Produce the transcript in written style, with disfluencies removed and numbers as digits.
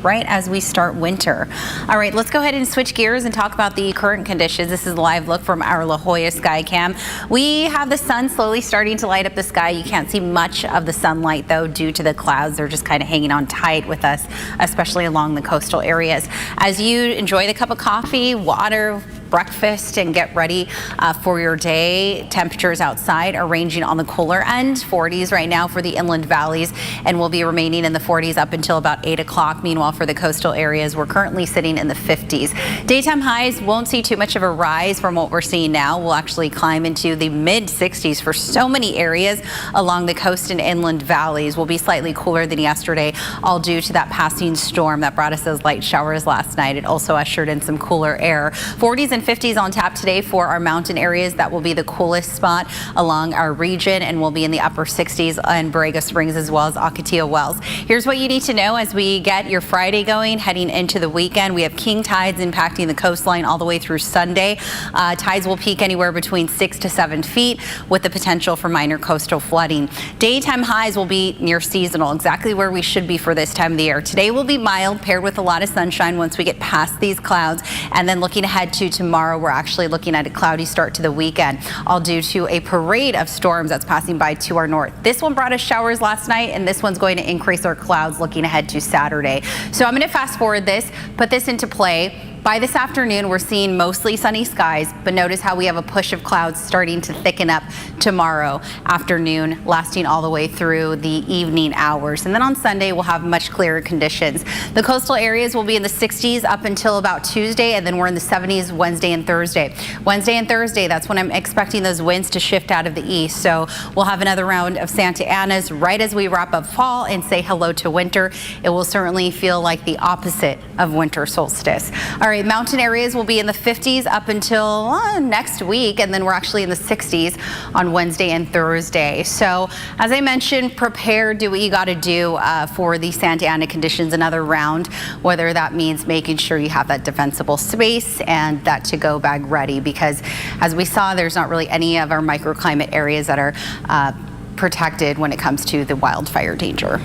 right as we start winter. All right, let's go ahead and switch gears and talk about the current conditions. This is a live look from our La Jolla sky cam. We have the sun slowly starting to light up the sky. You can't see much of the sunlight though due to the clouds. They're just kind of hanging on tight with us, especially along the coastal areas. As you enjoy the cup of coffee, water, breakfast, and get ready for your day, temperatures outside are ranging on the cooler end, 40s right now for the inland valleys, and will be remaining in the 40s up until about 8 o'clock. Meanwhile, for the coastal areas, we're currently sitting in the 50s. Daytime highs won't see too much of a rise from what we're seeing now. We'll actually climb into the mid 60s for so many areas along the coast and inland valleys. Will be slightly cooler than yesterday, all due to that passing storm that brought us those light showers last night. It also ushered in some cooler air. 40s and 50s on tap today for our mountain areas. That will be the coolest spot along our region, and we'll be in the upper 60s in Borrego Springs as well as Ocotillo Wells. Here's what you need to know as we get your Friday going, heading into the weekend. We have king tides impacting the coastline all the way through Sunday. Tides will peak anywhere between 6 to 7 feet with the potential for minor coastal flooding. Daytime highs will be near seasonal, exactly where we should be for this time of the year. Today will be mild, paired with a lot of sunshine once we get past these clouds, and then looking ahead to tomorrow, we're actually looking at a cloudy start to the weekend, all due to a parade of storms that's passing by to our north. This one brought us showers last night, and this one's going to increase our clouds looking ahead to Saturday. So I'm going to fast forward this, put this into play. By this afternoon, we're seeing mostly sunny skies, but notice how we have a push of clouds starting to thicken up tomorrow afternoon, lasting all the way through the evening hours. And then on Sunday, we'll have much clearer conditions. The coastal areas will be in the 60s up until about Tuesday, and then we're in the 70s Wednesday and Thursday. Wednesday and Thursday, that's when I'm expecting those winds to shift out of the east. So we'll have another round of Santa Anas right as we wrap up fall and say hello to winter. It will certainly feel like the opposite of winter solstice. All right, mountain areas will be in the 50s up until next week, and then we're actually in the 60s on Wednesday and Thursday. So as I mentioned, prepare, do what you got to do for the Santa Ana conditions another round, whether that means making sure you have that defensible space and that to-go bag ready, because as we saw, there's not really any of our microclimate areas that are protected when it comes to the wildfire danger.